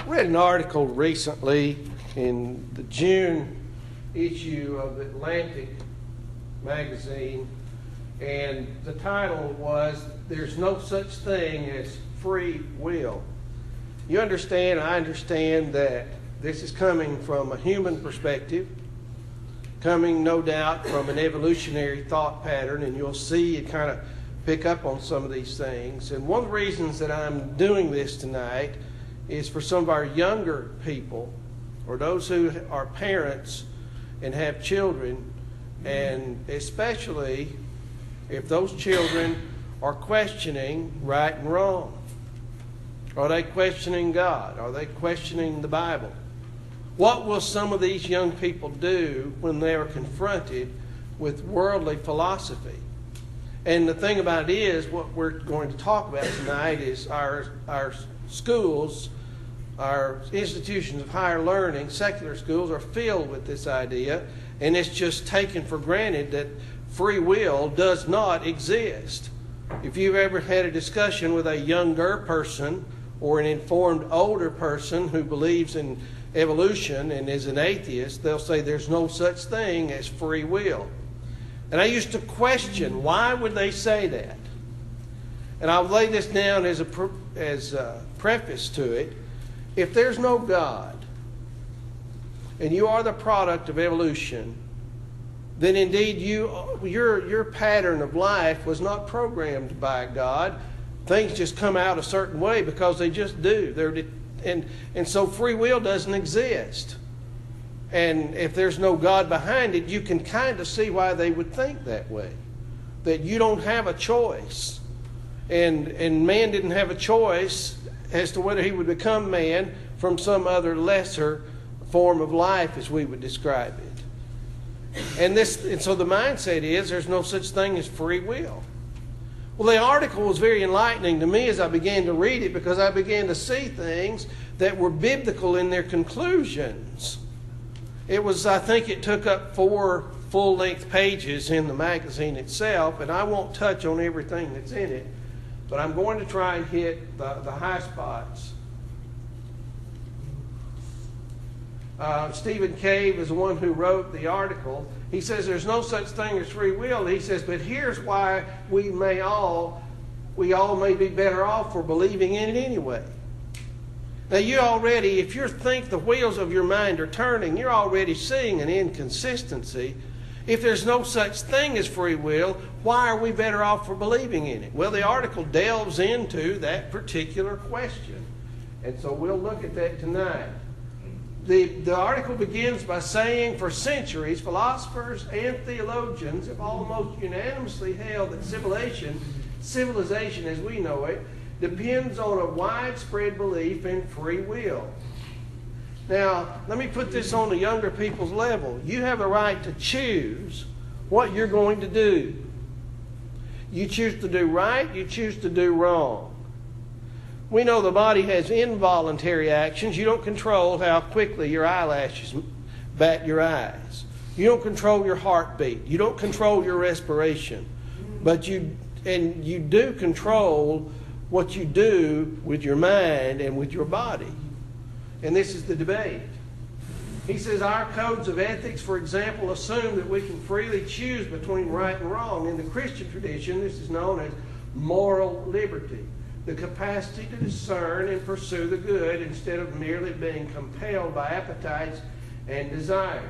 read an article recently in the June issue of Atlantic magazine, and the title was, "There's No Such Thing as Free Will." You understand, I understand that this is coming from a human perspective, coming no doubt from an evolutionary thought pattern, and you'll see it kind of pick up on some of these things. And one of the reasons that I'm doing this tonight is for some of our younger people, or those who are parents and have children, and especially if those children are questioning right and wrong. Are they questioning God? Are they questioning the Bible? What will some of these young people do when they are confronted with worldly philosophy? And the thing about it is, what we're going to talk about tonight is our schools, our institutions of higher learning, secular schools, are filled with this idea, and it's just taken for granted that free will does not exist. If you've ever had a discussion with a younger person or an informed older person who believes in evolution and is an atheist, they'll say there's no such thing as free will. And I used to question, why would they say that? And I'll lay this down as a preface to it. If there's no God, and you are the product of evolution, then indeed your pattern of life was not programmed by God. Things just come out a certain way because they just do. And so free will doesn't exist. And if there's no God behind it, you can kind of see why they would think that way. That you don't have a choice. And man didn't have a choice as to whether he would become man from some other lesser form of life, as we would describe it. And so the mindset is there's no such thing as free will. Well, the article was very enlightening to me as I began to read it, because I began to see things that were biblical in their conclusions. I think it took up 4 full-length pages in the magazine itself, and I won't touch on everything that's in it, but I'm going to try and hit the high spots. Stephen Cave is the one who wrote the article. He says there's no such thing as free will. He says, but here's why we all may be better off for believing in it anyway. Now you already, if you think the wheels of your mind are turning, you're already seeing an inconsistency. If there's no such thing as free will, why are we better off for believing in it? Well, the article delves into that particular question. And so we'll look at that tonight. The article begins by saying, for centuries, philosophers and theologians have almost unanimously held that civilization as we know it, depends on a widespread belief in free will. Now, let me put this on the younger people's level. You have the right to choose what you're going to do. You choose to do right, you choose to do wrong. We know the body has involuntary actions. You don't control how quickly your eyelashes bat your eyes. You don't control your heartbeat. You don't control your respiration. But you do control what you do with your mind and with your body. And this is the debate. He says our codes of ethics, for example, assume that we can freely choose between right and wrong. In the Christian tradition, this is known as moral liberty, the capacity to discern and pursue the good instead of merely being compelled by appetites and desires.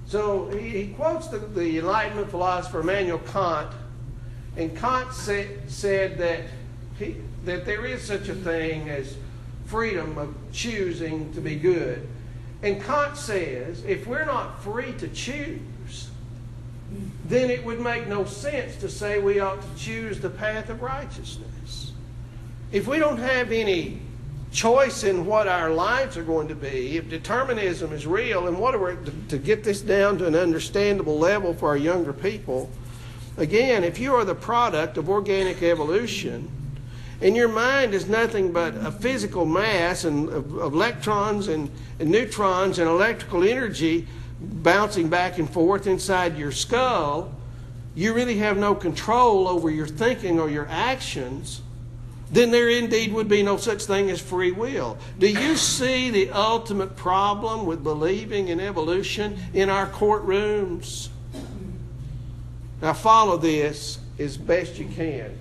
So he quotes the Enlightenment philosopher Immanuel Kant, and Kant said that there is such a thing as freedom of choosing to be good. And Kant says if we're not free to choose, then it would make no sense to say we ought to choose the path of righteousness. If we don't have any choice in what our lives are going to be, if determinism is real, and to get this down to an understandable level for our younger people, again, if you are the product of organic evolution, and your mind is nothing but a physical mass and of electrons and neutrons and electrical energy bouncing back and forth inside your skull, you really have no control over your thinking or your actions. then there indeed would be no such thing as free will. Do you see the ultimate problem with believing in evolution in our courtrooms? Now follow this as best you can.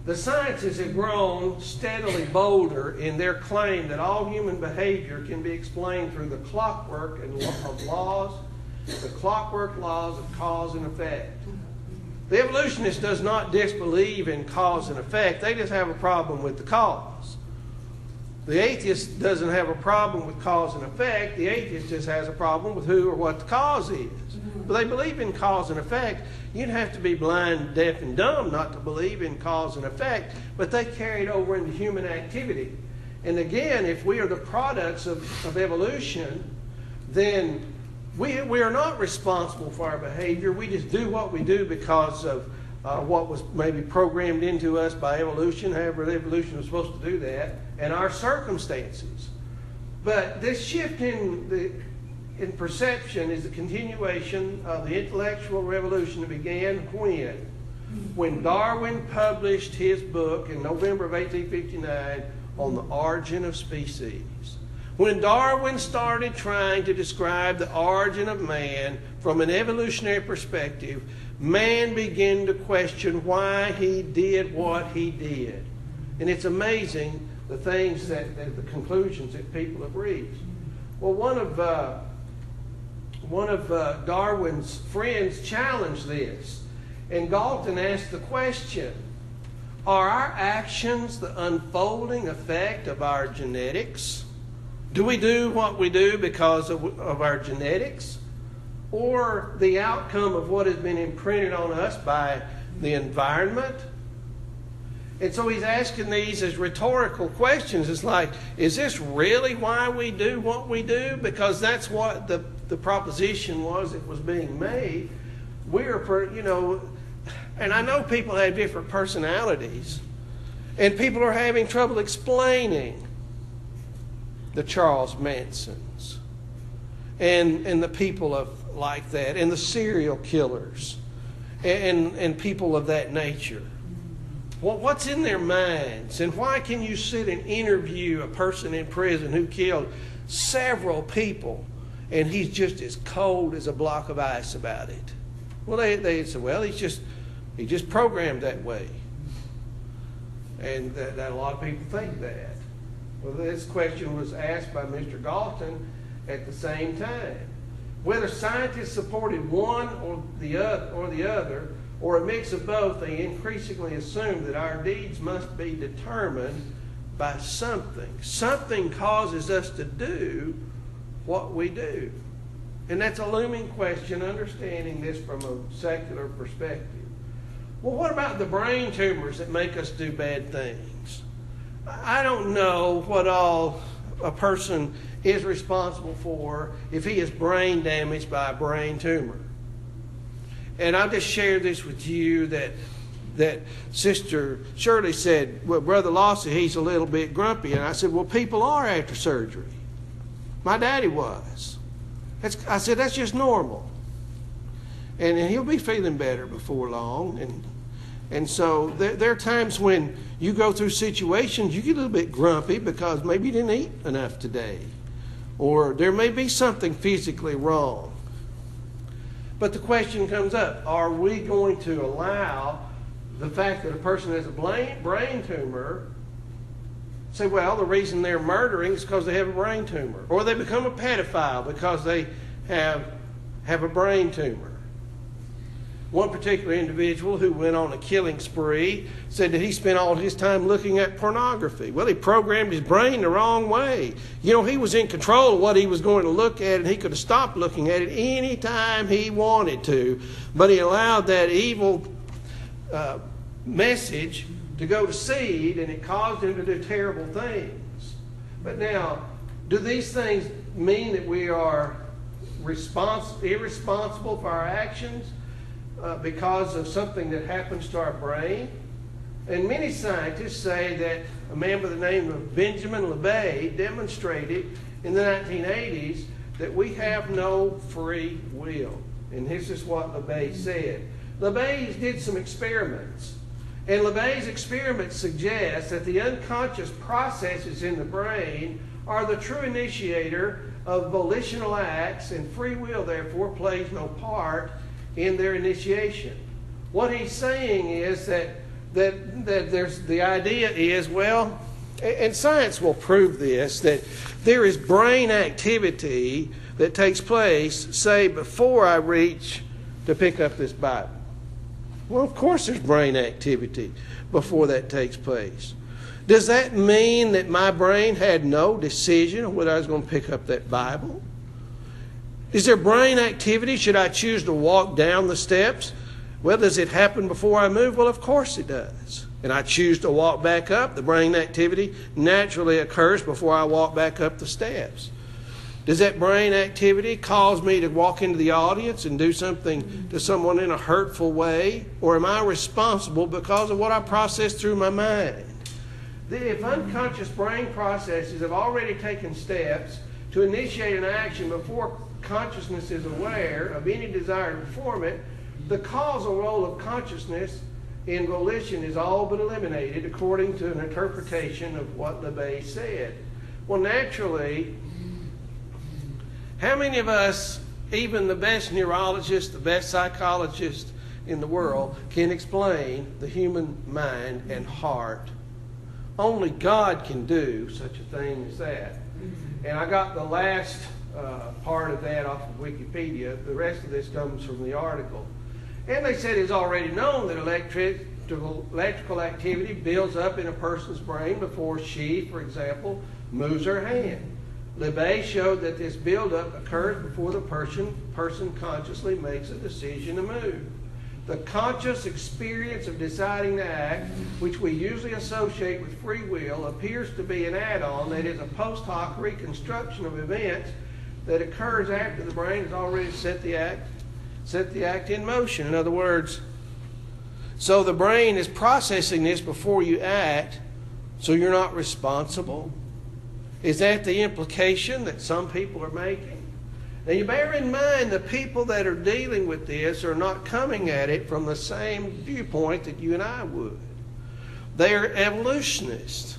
The scientists have grown steadily bolder in their claim that all human behavior can be explained through the clockwork of laws, the clockwork laws of cause and effect. The evolutionist does not disbelieve in cause and effect. They just have a problem with the cause. The atheist doesn't have a problem with cause and effect. The atheist just has a problem with who or what the cause is. But they believe in cause and effect. You'd have to be blind, deaf, and dumb not to believe in cause and effect. But they carry it over into human activity. And again, if we are the products of evolution, then we are not responsible for our behavior. We just do what we do because of what was maybe programmed into us by evolution, however evolution was supposed to do that, and our circumstances. But this shift in perception is a continuation of the intellectual revolution that began when Darwin published his book in November of 1859 on the origin of species. When Darwin started trying to describe the origin of man from an evolutionary perspective, man began to question why he did what he did. And it's amazing the things the conclusions that people have reached. Well, one of Darwin's friends challenged this. And Galton asked the question, are our actions the unfolding effect of our genetics? Do we do what we do because of our genetics? Or the outcome of what has been imprinted on us by the environment? And so he's asking these as rhetorical questions. It's like, is this really why we do what we do? Because that's what the proposition was that was being made. And I know people have different personalities. And people are having trouble explaining the Charles Mansons and the people like that, and the serial killers and people of that nature. Well, what's in their minds? And why can you sit and interview a person in prison who killed several people and he's just as cold as a block of ice about it? Well, they say, well, he just programmed that way. And that a lot of people think that. Well, this question was asked by Mr. Galton at the same time. Whether scientists supported one or the other, or a mix of both, they increasingly assume that our deeds must be determined by something. Something causes us to do what we do. And that's a looming question, understanding this from a secular perspective. Well, what about the brain tumors that make us do bad things? I don't know what all a person is responsible for if he is brain damaged by a brain tumor. And I'll just share this with you that Sister Shirley said, well, Brother Lawson, he's a little bit grumpy. And I said, well, people are after surgery. My daddy was. I said, that's just normal. And he'll be feeling better before long. And so there are times when you go through situations, you get a little bit grumpy because maybe you didn't eat enough today. Or there may be something physically wrong. But the question comes up, are we going to allow the fact that a person has a brain tumor, say, well, the reason they're murdering is because they have a brain tumor. Or they become a pedophile because they have a brain tumor. One particular individual who went on a killing spree said that he spent all his time looking at pornography. Well, he programmed his brain the wrong way. You know, he was in control of what he was going to look at, and he could have stopped looking at it any time he wanted to. But he allowed that evil message to go to seed, and it caused him to do terrible things. But now, do these things mean that we are irresponsible for our actions? Because of something that happens to our brain? And many scientists say that a man by the name of Benjamin LeBay demonstrated in the 1980s that we have no free will. And this is what LeBay said. LeBay did some experiments. And LeBay's experiments suggest that the unconscious processes in the brain are the true initiator of volitional acts, and free will, therefore, plays no part in their initiation. What he's saying is that there's the idea is, well, and science will prove this, that there is brain activity that takes place, say, before I reach to pick up this Bible. Well, of course there's brain activity before that takes place. Does that mean that my brain had no decision on whether I was going to pick up that Bible? Is there brain activity? Should I choose to walk down the steps? Well, does it happen before I move? Well, of course it does. And I choose to walk back up. The brain activity naturally occurs before I walk back up the steps. Does that brain activity cause me to walk into the audience and do something to someone in a hurtful way? Or am I responsible because of what I process through my mind? If unconscious brain processes have already taken steps to initiate an action before consciousness is aware of any desire to perform it, the causal role of consciousness in volition is all but eliminated according to an interpretation of what LeBay said. Well, naturally, how many of us, even the best neurologists, the best psychologists in the world, can explain the human mind and heart? Only God can do such a thing as that. And I got the last part of that off of Wikipedia. The rest of this comes from the article. And they said it's already known that electrical activity builds up in a person's brain before she, for example, moves her hand. LeBay showed that this buildup occurs before the person consciously makes a decision to move. The conscious experience of deciding to act, which we usually associate with free will, appears to be an add-on, that is, a post hoc reconstruction of events that occurs after the brain has already set the act in motion. In other words, so the brain is processing this before you act, so you're not responsible. Is that the implication that some people are making? Now you bear in mind the people that are dealing with this are not coming at it from the same viewpoint that you and I would. They're evolutionists.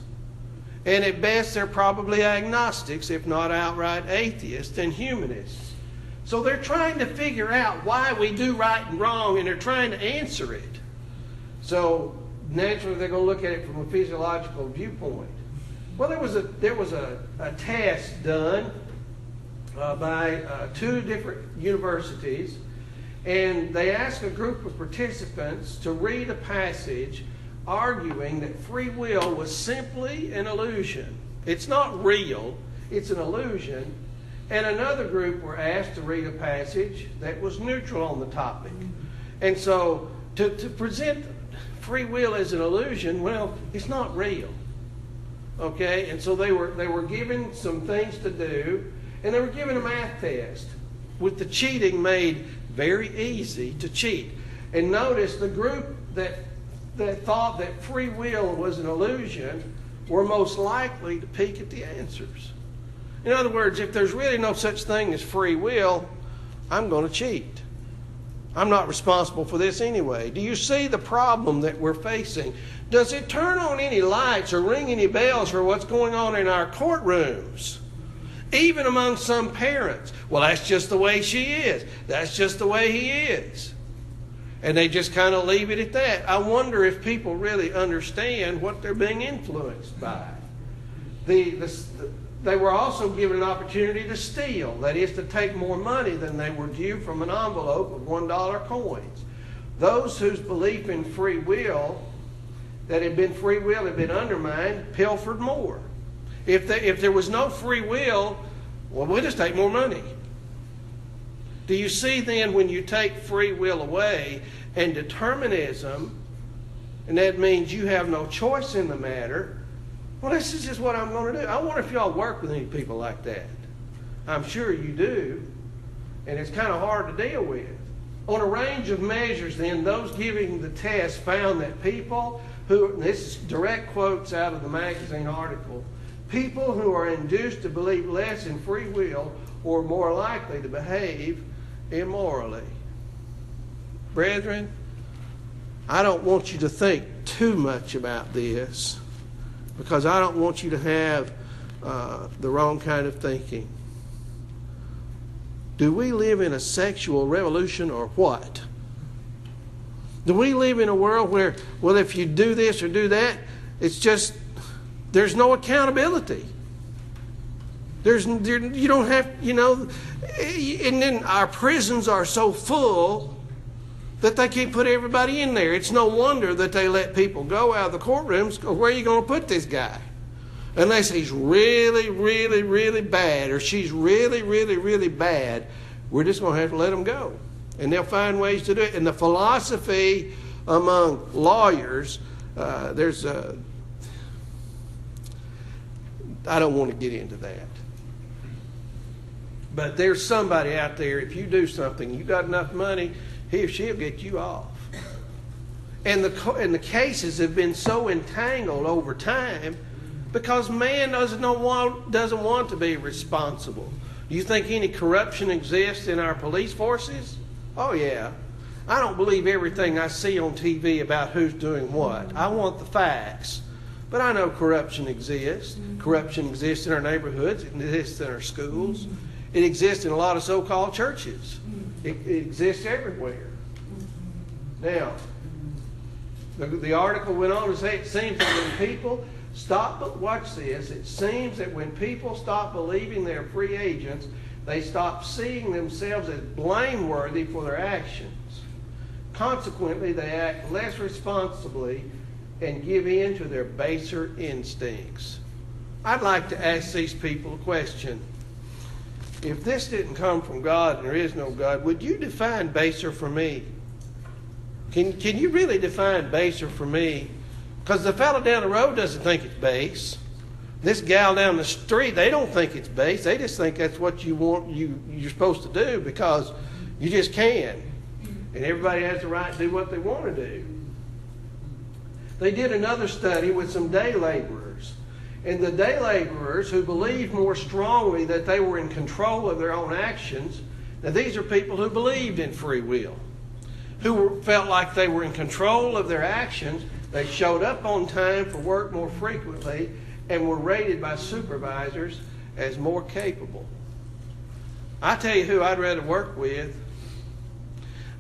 And at best they're probably agnostics, if not outright atheists and humanists. So they're trying to figure out why we do right and wrong, and they're trying to answer it. So naturally they're going to look at it from a physiological viewpoint. Well, there was a test done by two different universities, and they asked a group of participants to read a passage arguing that free will was simply an illusion. It's not real, it's an illusion. And another group were asked to read a passage that was neutral on the topic. And so to present free will as an illusion, well, it's not real. Okay? And so they were given some things to do, and they were given a math test with the cheating made very easy to cheat. And notice the group that thought that free will was an illusion were most likely to peek at the answers. In other words, if there's really no such thing as free will, I'm going to cheat. I'm not responsible for this anyway. Do you see the problem that we're facing? Does it turn on any lights or ring any bells for what's going on in our courtrooms? Even among some parents. Well, that's just the way she is. That's just the way he is. And they just kind of leave it at that. I wonder if people really understand what they're being influenced by. They were also given an opportunity to steal. That is, to take more money than they were due from an envelope of $1 coins. Those whose belief in free will, that had been free will, had been undermined, pilfered more. If there was no free will, well, we'll just take more money. Do you see then, when you take free will away and determinism, and that means you have no choice in the matter, well, this is just what I'm going to do. I wonder if y'all work with any people like that. I'm sure you do, and it's kind of hard to deal with. On a range of measures, then, those giving the test found that people who, and this is direct quotes out of the magazine article, people who are induced to believe less in free will are more likely to behave immorally. brethren, I don't want you to think too much about this, because I don't want you to have the wrong kind of thinking. Do we live in a sexual revolution or what? Do we live in a world where, well, if you do this or do that, it's just, there's no accountability. You don't have, and then our prisons are so full that they can't put everybody in there. It's no wonder that they let people go out of the courtrooms. Where are you going to put this guy? Unless he's really, really, really bad, or she's really, really, really bad, we're just going to have to let them go. And they'll find ways to do it. And the philosophy among lawyers, I don't want to get into that. But there's somebody out there, if you do something, you got enough money, he or she'll get you off. And the cases have been so entangled over time because man doesn't want to be responsible. Do you think any corruption exists in our police forces? Oh, yeah. I don't believe everything I see on TV about who's doing what. I want the facts. But I know corruption exists. Corruption exists in our neighborhoods. It exists in our schools. It exists in a lot of so-called churches. It exists everywhere. Now, the article went on to say it seems that when people watch this, it seems that when people stop believing they're free agents, they stop seeing themselves as blameworthy for their actions. Consequently, they act less responsibly and give in to their baser instincts. I'd like to ask these people a question. If this didn't come from God and there is no God, would you define baser for me? Can you really define baser for me? Because the fellow down the road doesn't think it's base. This gal down the street, they don't think it's base. They just think that's what you're supposed to do because you just can. And everybody has the right to do what they want to do. They did another study with some day laborers. And the day laborers who believed more strongly that they were in control of their own actions, now these are people who believed in free will, who felt like they were in control of their actions. They showed up on time for work more frequently and were rated by supervisors as more capable. I tell you who I'd rather work with.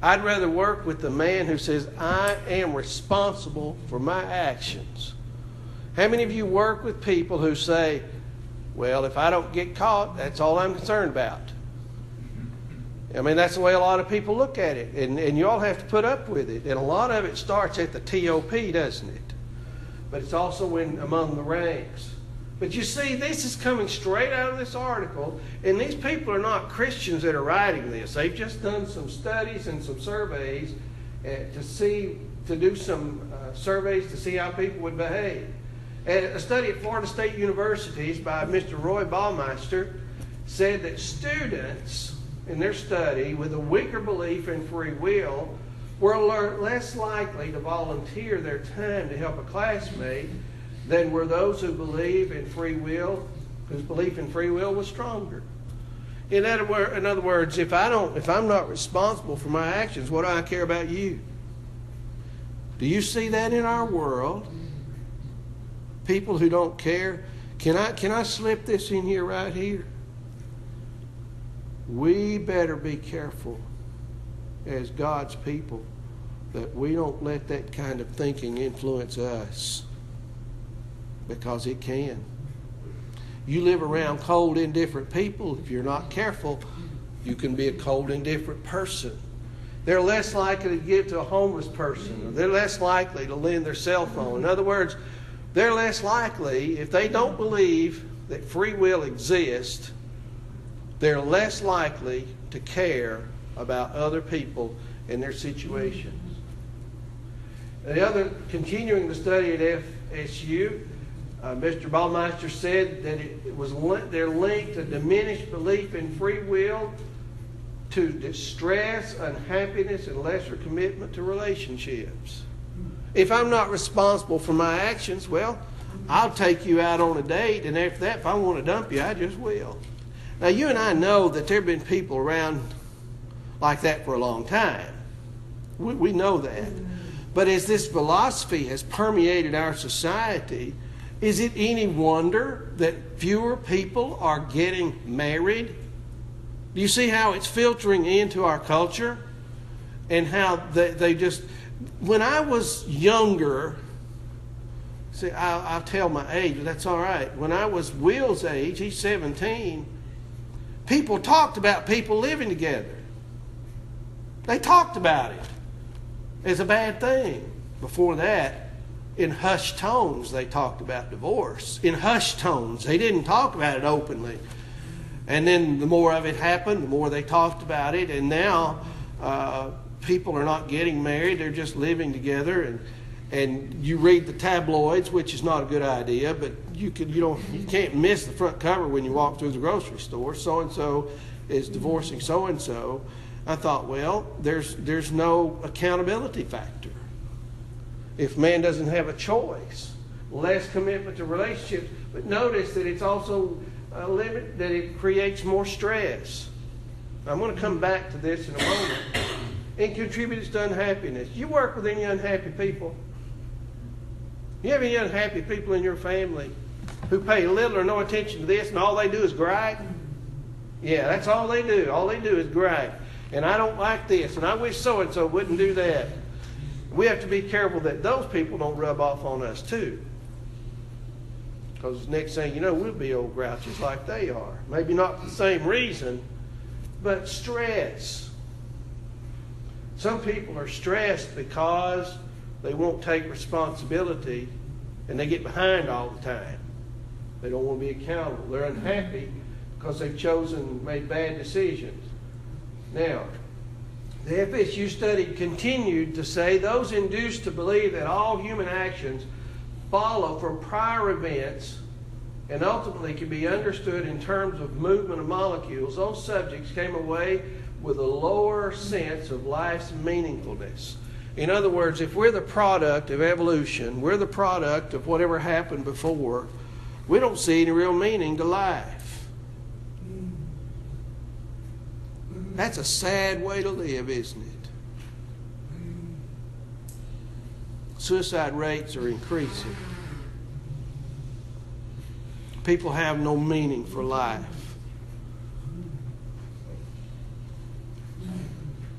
I'd rather work with the man who says, I am responsible for my actions. How many of you work with people who say, well, if I don't get caught, that's all I'm concerned about? I mean, that's the way a lot of people look at it. And you all have to put up with it. And a lot of it starts at the TOP, doesn't it? But it's also among the ranks. But you see, this is coming straight out of this article. And these people are not Christians that are writing this. They've just done some studies and some surveys to do some surveys to see how people would behave. And a study at Florida State University by Mr. Roy Baumeister said that students in their study with a weaker belief in free will were less likely to volunteer their time to help a classmate than were those who believe in free will, whose belief in free will was stronger. In other words, if I'm not responsible for my actions, what do I care about you? Do you see that in our world? People who don't care. Can I slip this in here right here? We better be careful as God's people that we don't let that kind of thinking influence us, because it can. You live around cold, indifferent people. If you're not careful, you can be a cold, indifferent person. They're less likely to give to a homeless person, or they're less likely to lend their cell phone. In other words, they're less likely, if they don't believe that free will exists, they're less likely to care about other people and their situations. Continuing the study at FSU, Mr. Baumeister said that they're linked to diminished belief in free will to distress, unhappiness, and lesser commitment to relationships. If I'm not responsible for my actions, well, I'll take you out on a date, and after that, if I want to dump you, I just will. Now, you and I know that there have been people around like that for a long time. We know that. But as this philosophy has permeated our society, is it any wonder that fewer people are getting married? Do you see how it's filtering into our culture? And how they just... When I was younger... See, I'll tell my age, but that's all right. When I was Will's age, he's 17, people talked about people living together. They talked about it as a bad thing. Before that, in hushed tones, they talked about divorce. In hushed tones. They didn't talk about it openly. And then the more of it happened, the more they talked about it. And now people are not getting married. They're just living together. And you read the tabloids, which is not a good idea, but you can't miss the front cover when you walk through the grocery store. So-and-so is divorcing so-and-so. I thought, well, there's no accountability factor. If man doesn't have a choice, less commitment to relationships. But notice that it's also a limit, that it creates more stress. I'm going to come back to this in a moment. And contributes to unhappiness. You work with any unhappy people? You have any unhappy people in your family who pay little or no attention to this and all they do is gripe? Yeah, that's all they do. All they do is gripe. And I don't like this, and I wish so-and-so wouldn't do that. We have to be careful that those people don't rub off on us too. Because next thing you know, we'll be old grouches like they are. Maybe not for the same reason, but stress. Some people are stressed because they won't take responsibility and they get behind all the time. They don't want to be accountable. They're unhappy because they've made bad decisions. Now, the FSU study continued to say those induced to believe that all human actions follow from prior events and ultimately can be understood in terms of movement of molecules, those subjects came away with a lower sense of life's meaningfulness. In other words, if we're the product of evolution, we're the product of whatever happened before, we don't see any real meaning to life. That's a sad way to live, isn't it? Suicide rates are increasing. People have no meaning for life.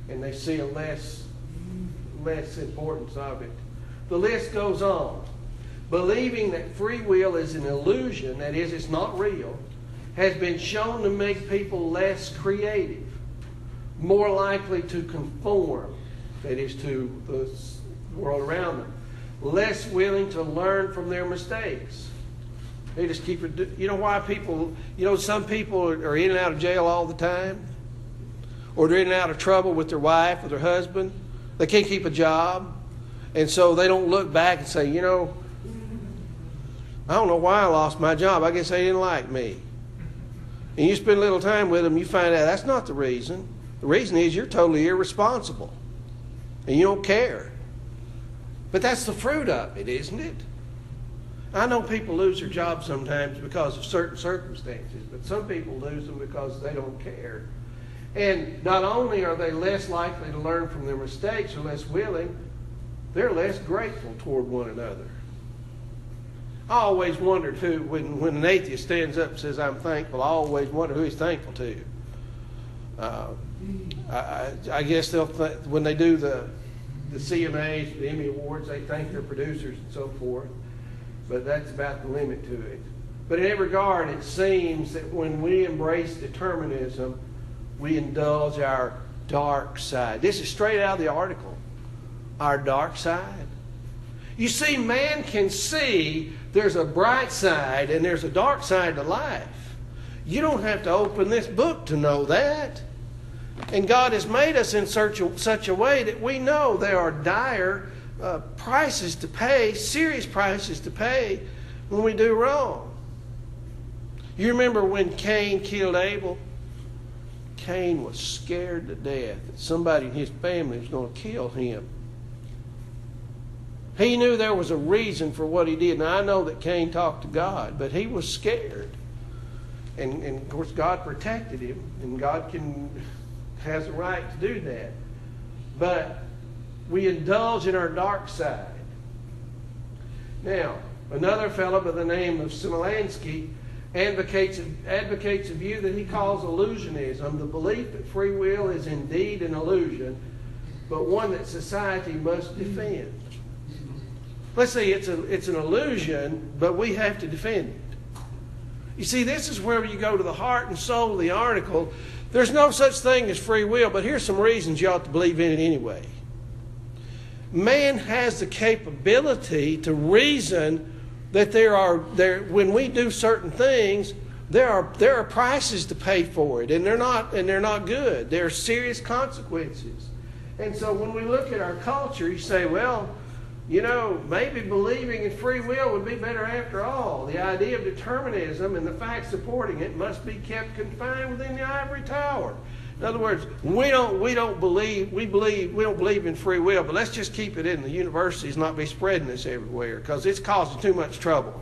And they see a less importance of it. The list goes on. Believing that free will is an illusion, that is, it's not real, has been shown to make people less creative, more likely to conform, that is, to the world around them, less willing to learn from their mistakes. They just keep it. You know why people, some people are in and out of jail all the time? Or they're in and out of trouble with their wife or their husband. They can't keep a job. And so they don't look back and say, I don't know why I lost my job. I guess they didn't like me. And you spend a little time with them, you find out that's not the reason. The reason is you're totally irresponsible. And you don't care. But that's the fruit of it, isn't it? I know people lose their jobs sometimes because of certain circumstances, but some people lose them because they don't care. And not only are they less likely to learn from their mistakes or less willing, they're less grateful toward one another. I always wondered who, when an atheist stands up and says, I'm thankful, I always wonder who he's thankful to. I guess when they do the CMAs, the Emmy Awards, they thank their producers and so forth. But that's about the limit to it. But in every regard, it seems that when we embrace determinism, we indulge our dark side. This is straight out of the article. Our dark side. You see, man can see there's a bright side and there's a dark side to life. You don't have to open this book to know that. And God has made us in such a way that we know there are dire prices to pay, serious prices to pay when we do wrong. You remember when Cain killed Abel? Cain was scared to death that somebody in his family was going to kill him. He knew there was a reason for what he did. Now, I know that Cain talked to God, but he was scared. And of course, God protected him, and God has a right to do that. But we indulge in our dark side. Now, another fellow by the name of Simonansky advocates a view that he calls illusionism, the belief that free will is indeed an illusion, but one that society must defend. Let's say it's an illusion, but we have to defend it. You see, this is where you go to the heart and soul of the article. There's no such thing as free will, but here's some reasons you ought to believe in it anyway. Man has the capability to reason that when we do certain things, there are prices to pay for it, and they're not good. There are serious consequences. And so when we look at our culture, you say, well, maybe believing in free will would be better after all. The idea of determinism and the facts supporting it must be kept confined within the ivory tower. In other words, we don't believe in free will, but let's just keep it in the universities, not be spreading this everywhere, because it's causing too much trouble.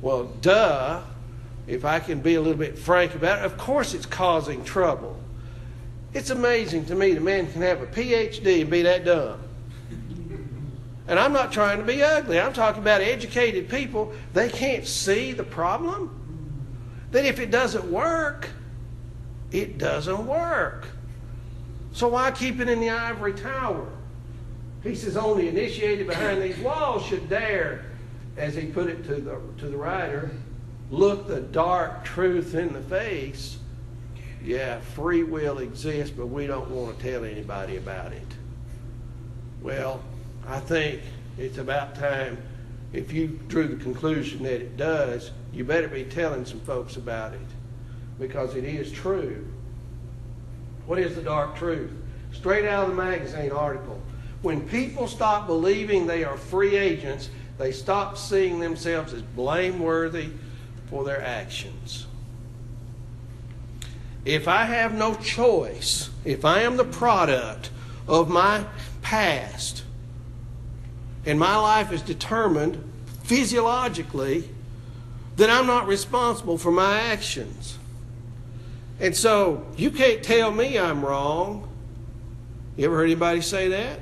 Well, duh, if I can be a little bit frank about it, of course it's causing trouble. It's amazing to me that a man can have a PhD and be that dumb. And I'm not trying to be ugly. I'm talking about educated people. They can't see the problem. That if it doesn't work, it doesn't work. So why keep it in the ivory tower? He says only initiated behind these walls should dare, as he put it to the writer, look the dark truth in the face. Yeah, free will exists, but we don't want to tell anybody about it. Well, I think it's about time, if you drew the conclusion that it does, you better be telling some folks about it, because it is true. What is the dark truth? Straight out of the magazine article. When people stop believing they are free agents, they stop seeing themselves as blameworthy for their actions. If I have no choice, if I am the product of my past, and my life is determined physiologically, then I'm not responsible for my actions. And so you can't tell me I'm wrong. You ever heard anybody say that?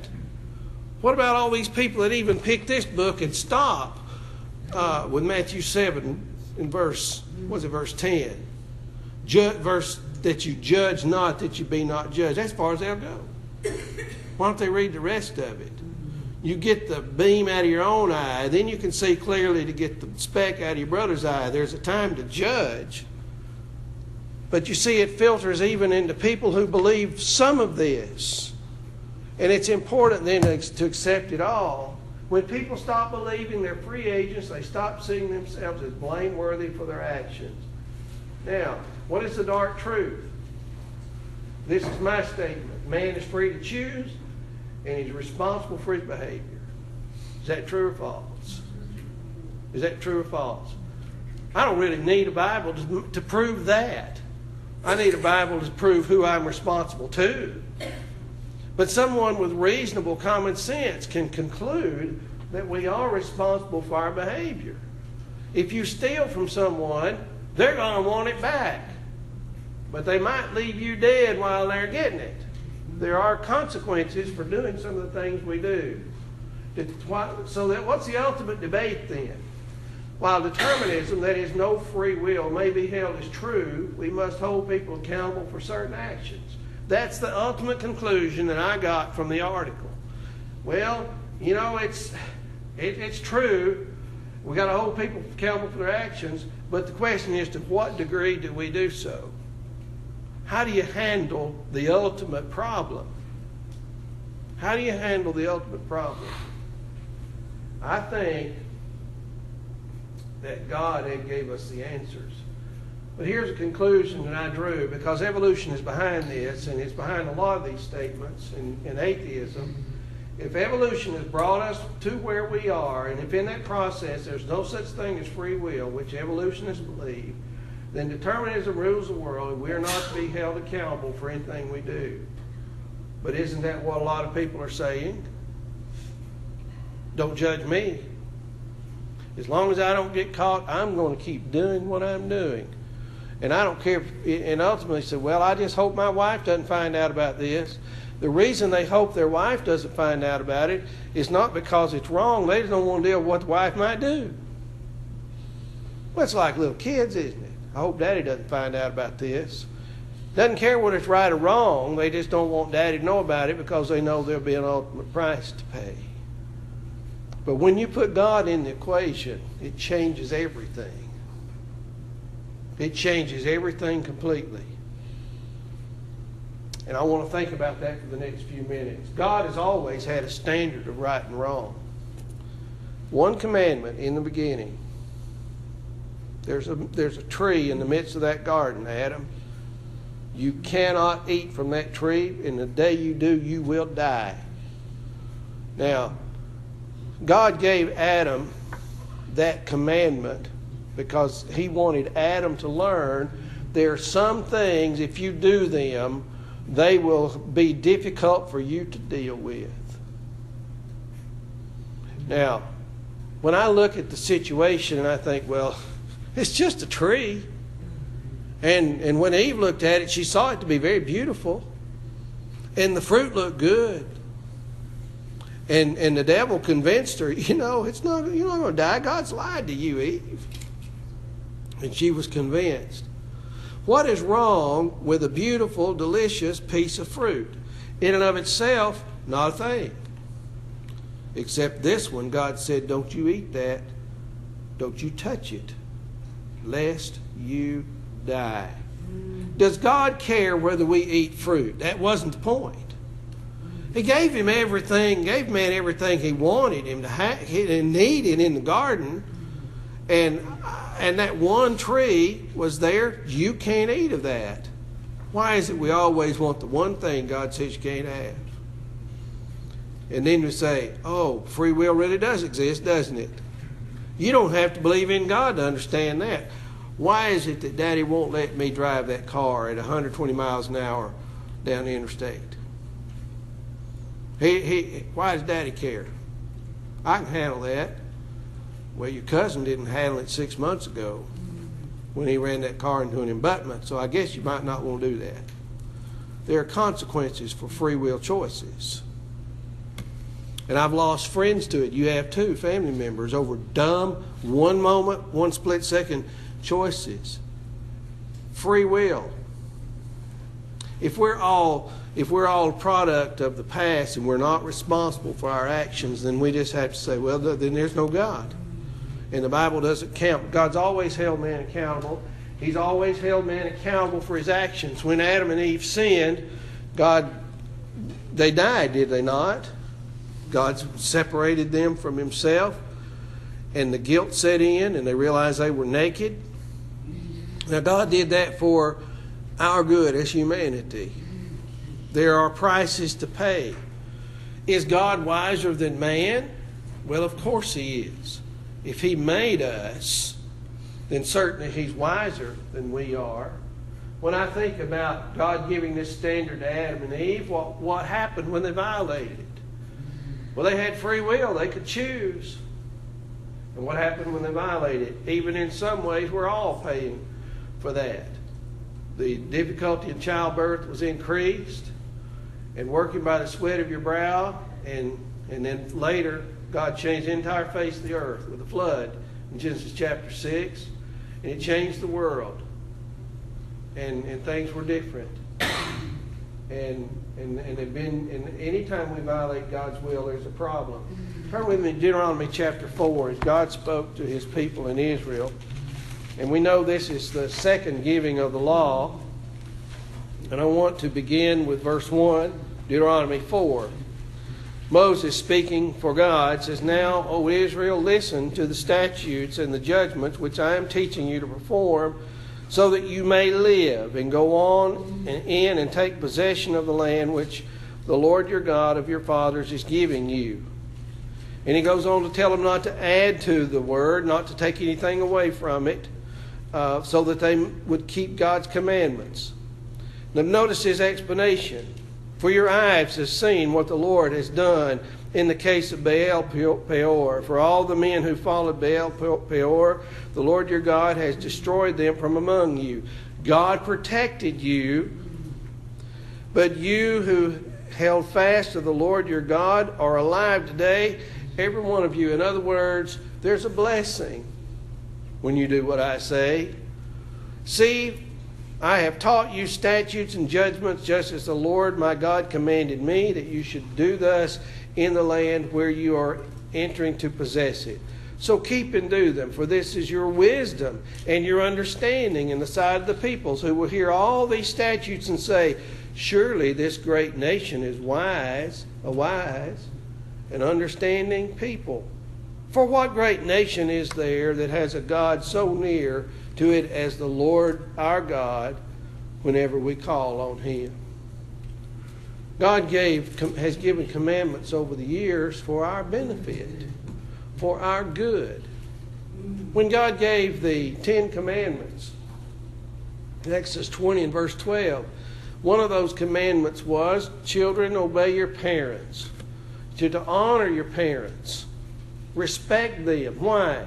What about all these people that even pick this book and stop with Matthew 7 in verse 10? Verse that you judge not, that you be not judged. That's as far as they'll go. Why don't they read the rest of it? You get the beam out of your own eye, then you can see clearly to get the speck out of your brother's eye. There's a time to judge. But you see, it filters even into people who believe some of this. And it's important then to accept it all. When people stop believing they're free agents, they stop seeing themselves as blameworthy for their actions. Now, what is the dark truth? This is my statement. Man is free to choose, and he's responsible for his behavior. Is that true or false? Is that true or false? I don't really need a Bible to prove that. I need a Bible to prove who I'm responsible to. But someone with reasonable common sense can conclude that we are responsible for our behavior. If you steal from someone, they're going to want it back. But they might leave you dead while they're getting it. There are consequences for doing some of the things we do. So what's the ultimate debate then? While determinism, that is no free will, may be held as true, we must hold people accountable for certain actions. That's the ultimate conclusion that I got from the article. Well, it's true. We got to hold people accountable for their actions, but the question is, to what degree do we do so? How do you handle the ultimate problem? How do you handle the ultimate problem? I think that God gave us the answers. But here's a conclusion that I drew, because evolution is behind this, and it's behind a lot of these statements in atheism. If evolution has brought us to where we are, and if in that process there's no such thing as free will, which evolutionists believe, then determinism rules the world, and we are not to be held accountable for anything we do. But isn't that what a lot of people are saying? Don't judge me. As long as I don't get caught, I'm going to keep doing what I'm doing. And I don't care. And ultimately said, well, I just hope my wife doesn't find out about this. The reason they hope their wife doesn't find out about it is not because it's wrong. They just don't want to deal with what the wife might do. Well, it's like little kids, isn't it? I hope Daddy doesn't find out about this. Doesn't care whether it's right or wrong. They just don't want Daddy to know about it because they know there'll be an ultimate price to pay. But when you put God in the equation, it changes everything. It changes everything completely. And I want to think about that for the next few minutes. God has always had a standard of right and wrong. One commandment in the beginning. There's a tree in the midst of that garden, Adam. You cannot eat from that tree, and the day you do, you will die. Now, God gave Adam that commandment because He wanted Adam to learn there are some things, if you do them, they will be difficult for you to deal with. Now, when I look at the situation and I think, well, it's just a tree. And when Eve looked at it, she saw it to be very beautiful. And the fruit looked good. And the devil convinced her, you're not going to die. God's lied to you, Eve. And she was convinced. What is wrong with a beautiful, delicious piece of fruit? In and of itself, not a thing. Except this one, God said, don't you eat that. Don't you touch it, lest you die. Does God care whether we eat fruit? That wasn't the point. He gave him everything, gave man everything he wanted him to have and needed in the garden. And that one tree was there. You can't eat of that. Why is it we always want the one thing God says you can't have? And then we say, oh, free will really does exist, doesn't it? You don't have to believe in God to understand that. Why is it that Daddy won't let me drive that car at 120 miles an hour down the interstate? Why does Daddy care? I can handle that. Well, your cousin didn't handle it 6 months ago when he ran that car into an abutment, so I guess you might not want to do that. There are consequences for free will choices. And I've lost friends to it. You have too, family members, over dumb, one moment, one split second choices. Free will. If we're all a product of the past and we're not responsible for our actions, then we just have to say, well, then there's no God. And the Bible doesn't count. God's always held man accountable. He's always held man accountable for his actions. When Adam and Eve sinned, they died, did they not? God separated them from himself, and the guilt set in, and they realized they were naked. Now, God did that for our good as humanity. There are prices to pay. Is God wiser than man? Well, of course he is. If he made us, then certainly he's wiser than we are. When I think about God giving this standard to Adam and Eve, what happened when they violated it? Well, they had free will. They could choose. And what happened when they violated it? Even in some ways, we're all paying for that. The difficulty in childbirth was increased, and working by the sweat of your brow, and then later, God changed the entire face of the earth with a flood in Genesis chapter 6, and it changed the world, and things were different. And any time we violate God's will, there's a problem. Turn with me to Deuteronomy chapter 4 as God spoke to his people in Israel. And we know this is the second giving of the law. And I want to begin with verse 1, Deuteronomy 4. Moses, speaking for God, says, Now, O Israel, listen to the statutes and the judgments which I am teaching you to perform, so that you may live and go on in and take possession of the land which the Lord your God of your fathers is giving you. And he goes on to tell them not to add to the word, not to take anything away from it, so that they would keep God's commandments. Now notice his explanation. For your eyes have seen what the Lord has done in the case of Baal Peor. For all the men who followed Baal Peor, the Lord your God has destroyed them from among you. God protected you, but you who held fast to the Lord your God are alive today, every one of you. In other words, there's a blessing when you do what I say. See, I have taught you statutes and judgments just as the Lord my God commanded me, that you should do thus in the land where you are entering to possess it. So keep and do them, for this is your wisdom and your understanding in the sight of the peoples, who will hear all these statutes and say, surely this great nation is a wise and understanding people. For what great nation is there that has a God so near to it as the Lord our God whenever we call on Him? God has given commandments over the years for our benefit, for our good. When God gave the 10 Commandments, in Exodus 20 and verse 12, one of those commandments was, children, obey your parents. To honor your parents. Respect them. Why?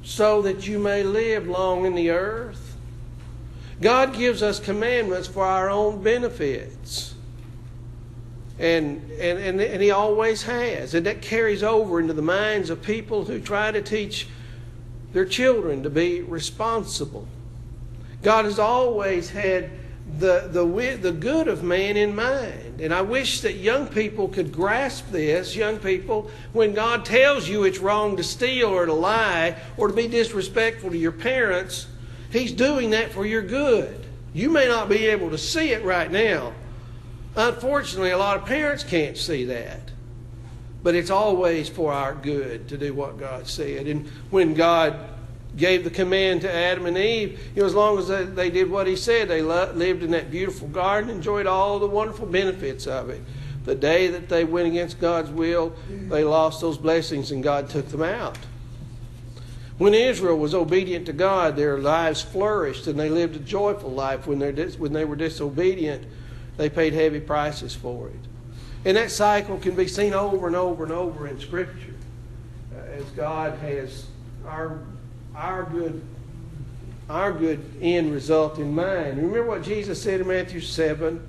So that you may live long in the earth. God gives us commandments for our own benefits. And He always has. And that carries over into the minds of people who try to teach their children to be responsible. God has always had the good of man in mind. And I wish that young people could grasp this. Young people, when God tells you it's wrong to steal or to lie or to be disrespectful to your parents, He's doing that for your good. You may not be able to see it right now. Unfortunately, a lot of parents can't see that. But it's always for our good to do what God said. And when God gave the command to Adam and Eve, as long as they did what He said, they lived in that beautiful garden, enjoyed all the wonderful benefits of it. The day that they went against God's will, they lost those blessings and God took them out. When Israel was obedient to God, their lives flourished and they lived a joyful life. When they were disobedient, they paid heavy prices for it. And that cycle can be seen over and over and over in Scripture, as God has our good end result in mind. Remember what Jesus said in Matthew 7?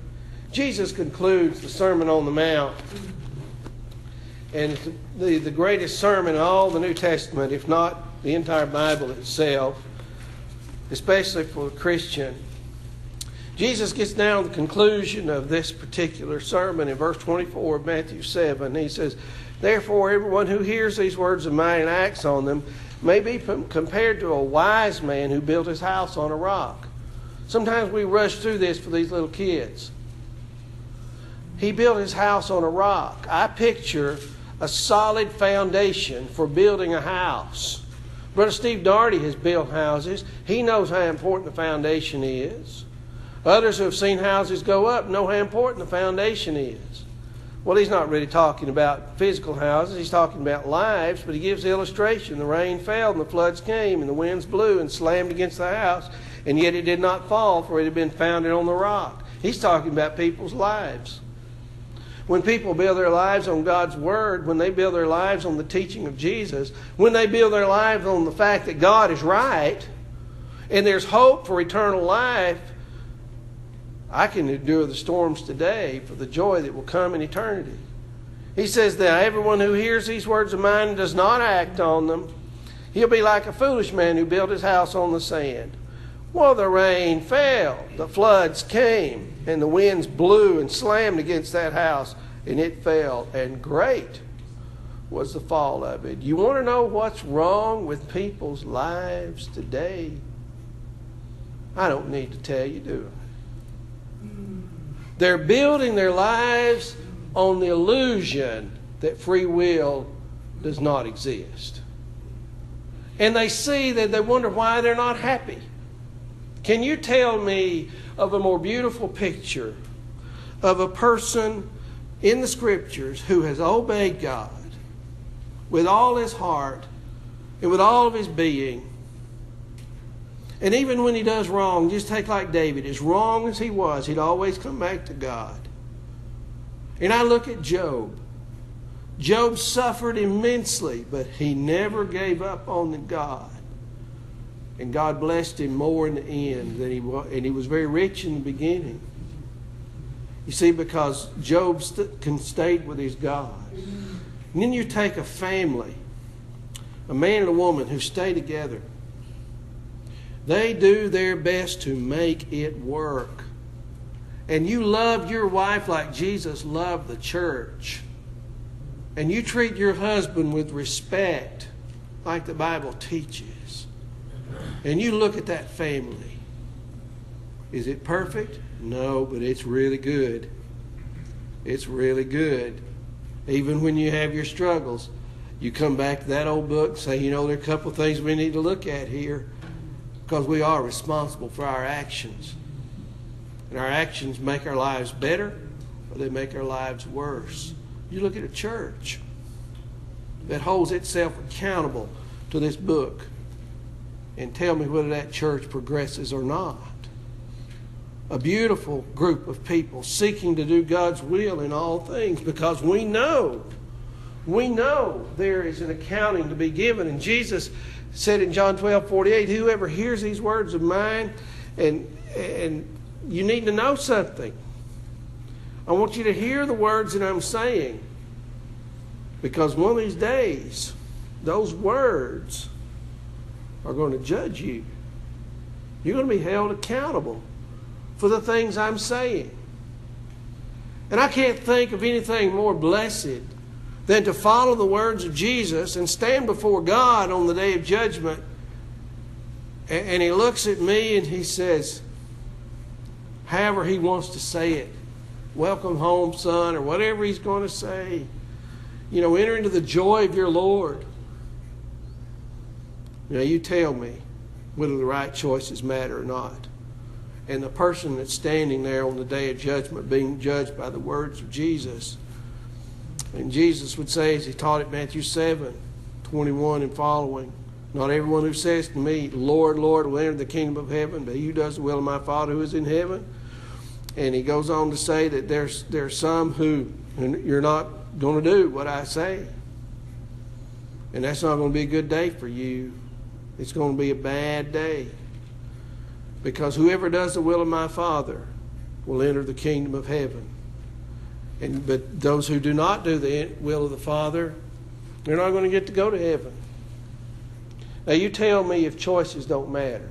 Jesus concludes the Sermon on the Mount. And it's the greatest sermon in all the New Testament, if not the entire Bible itself, especially for a Christian. Jesus gets down to the conclusion of this particular sermon in verse 24 of Matthew 7. He says, therefore, everyone who hears these words of mine and acts on them may be compared to a wise man who built his house on a rock. Sometimes we rush through this for these little kids. He built his house on a rock. I picture a solid foundation for building a house. Brother Steve Daugherty has built houses. He knows how important the foundation is. Others who have seen houses go up know how important the foundation is. Well, he's not really talking about physical houses. He's talking about lives, but he gives the illustration. The rain fell and the floods came and the winds blew and slammed against the house, and yet it did not fall, for it had been founded on the rock. He's talking about people's lives. When people build their lives on God's Word, when they build their lives on the teaching of Jesus, when they build their lives on the fact that God is right and there's hope for eternal life, I can endure the storms today for the joy that will come in eternity. He says that everyone who hears these words of mine and does not act on them, he'll be like a foolish man who built his house on the sand. Well, the rain fell, the floods came, and the winds blew and slammed against that house, and it fell, and great was the fall of it. You want to know what's wrong with people's lives today? I don't need to tell you, do I? They're building their lives on the illusion that free will does not exist. And they see that they wonder why they're not happy. Can you tell me of a more beautiful picture of a person in the Scriptures who has obeyed God with all his heart and with all of his being? And even when he does wrong, just take like David, as wrong as he was, he'd always come back to God. And I look at Job. Job suffered immensely, but he never gave up on God. And God blessed him more in the end than he was very rich in the beginning. You see, because Job stayed with his God. And then you take a family, a man and a woman who stay together. They do their best to make it work. And you love your wife like Jesus loved the church. And you treat your husband with respect like the Bible teaches. And you look at that family. Is it perfect? No, but it's really good. It's really good. Even when you have your struggles, you come back to that old book and say, you know, there are a couple of things we need to look at here, because we are responsible for our actions. And our actions make our lives better or they make our lives worse. You look at a church that holds itself accountable to this book and tell me whether that church progresses or not. A beautiful group of people seeking to do God's will in all things, because we know there is an accounting to be given. And Jesus said in John 12:48, whoever hears these words of mine, and you need to know something. I want you to hear the words that I'm saying, because one of these days, those words are going to judge you. You're going to be held accountable for the things I'm saying. And I can't think of anything more blessed than to follow the words of Jesus and stand before God on the day of judgment. And He looks at me and He says, however He wants to say it, welcome home, son, or whatever He's going to say. You know, enter into the joy of your Lord. Now you tell me whether the right choices matter or not. And the person that's standing there on the day of judgment being judged by the words of Jesus. And Jesus would say, as He taught at Matthew 7:21 and following, not everyone who says to me, Lord, Lord, will enter the kingdom of heaven, but he who does the will of my Father who is in heaven. And He goes on to say that there's some who you're not going to do what I say. And that's not going to be a good day for you. It's going to be a bad day. Because whoever does the will of my Father will enter the kingdom of heaven. But those who do not do the will of the Father, they're not going to get to go to heaven. Now you tell me if choices don't matter.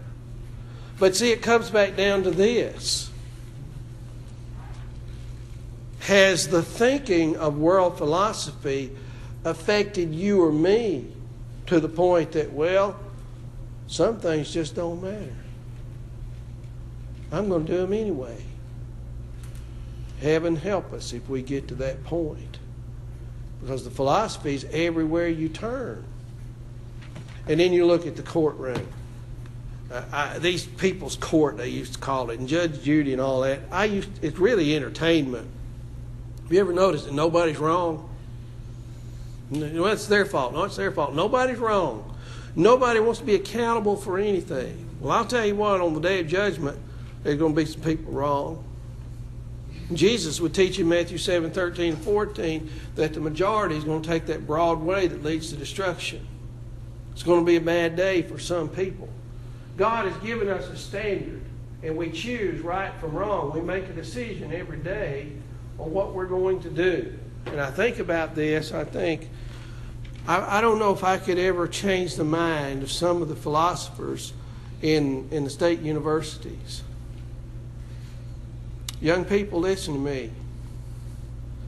But see, it comes back down to this. Has the thinking of world philosophy affected you or me to the point that, well, some things just don't matter? I'm going to do them anyway. Heaven help us if we get to that point. Because the philosophy is everywhere you turn. And then you look at the courtroom. These people's court, they used to call it, and Judge Judy and all that. It's really entertainment. Have you ever noticed that nobody's wrong? No, it's their fault. No, it's their fault. Nobody's wrong. Nobody wants to be accountable for anything. Well, I'll tell you what, on the day of judgment, there's going to be some people wrong. Jesus would teach in Matthew 7:13-14 that the majority is going to take that broad way that leads to destruction. It's going to be a bad day for some people. God has given us a standard, and we choose right from wrong. We make a decision every day on what we're going to do. And I think about this, I don't know if I could ever change the mind of some of the philosophers in the state universities. Young people, listen to me.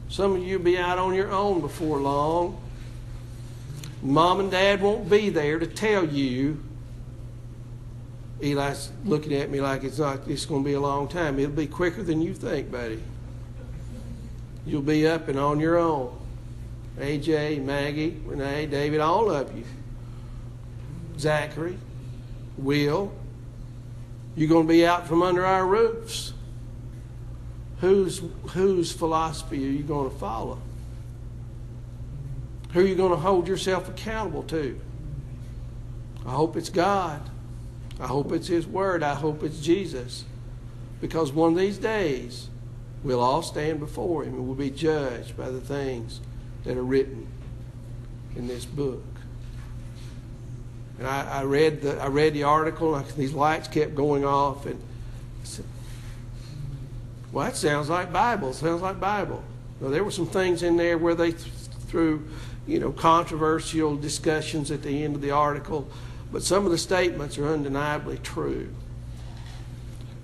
Some of you will be out on your own before long. Mom and Dad won't be there to tell you. Eli's looking at me like it's going to be a long time. It'll be quicker than you think, buddy. You'll be up and on your own. AJ, Maggie, Renee, David, all of you. Zachary, Will. You're going to be out from under our roofs. Whose philosophy are you going to follow? Who are you going to hold yourself accountable to? I hope it's God. I hope it's His Word. I hope it's Jesus. Because one of these days, we'll all stand before Him and we'll be judged by the things that are written in this book. And I read the article, and these lights kept going off, and I said, Well, that sounds like Bible. Sounds like Bible. Well, there were some things in there where they threw, controversial discussions at the end of the article, but some of the statements are undeniably true.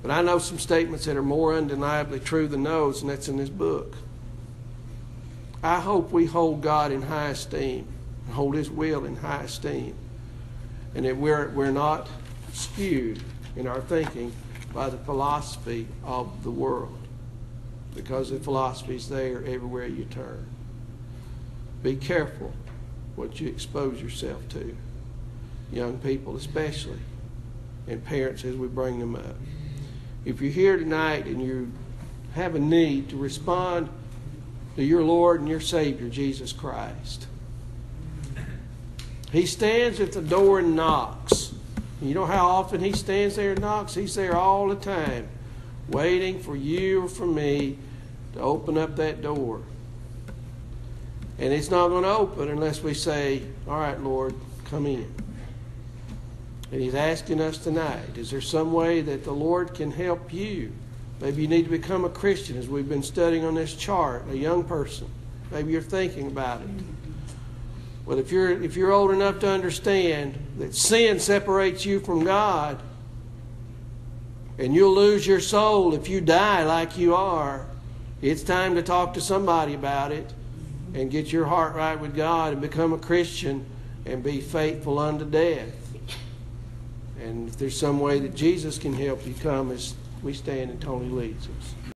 But I know some statements that are more undeniably true than those, and that's in this book. I hope we hold God in high esteem, and hold His will in high esteem, and that we're not skewed in our thinking by the philosophy of the world, because the philosophy is there everywhere you turn. Be careful what you expose yourself to, young people especially, and parents as we bring them up. If you're here tonight and you have a need to respond to your Lord and your Savior, Jesus Christ, He stands at the door and knocks. You know how often He stands there and knocks? He's there all the time, waiting for you or for me to open up that door. And it's not going to open unless we say, all right, Lord, come in. And He's asking us tonight, is there some way that the Lord can help you? Maybe you need to become a Christian, as we've been studying on this chart, a young person. Maybe you're thinking about it. Well, if you're old enough to understand that sin separates you from God, and you'll lose your soul if you die like you are, it's time to talk to somebody about it and get your heart right with God and become a Christian and be faithful unto death. And if there's some way that Jesus can help you come as we stand and Tony leads us.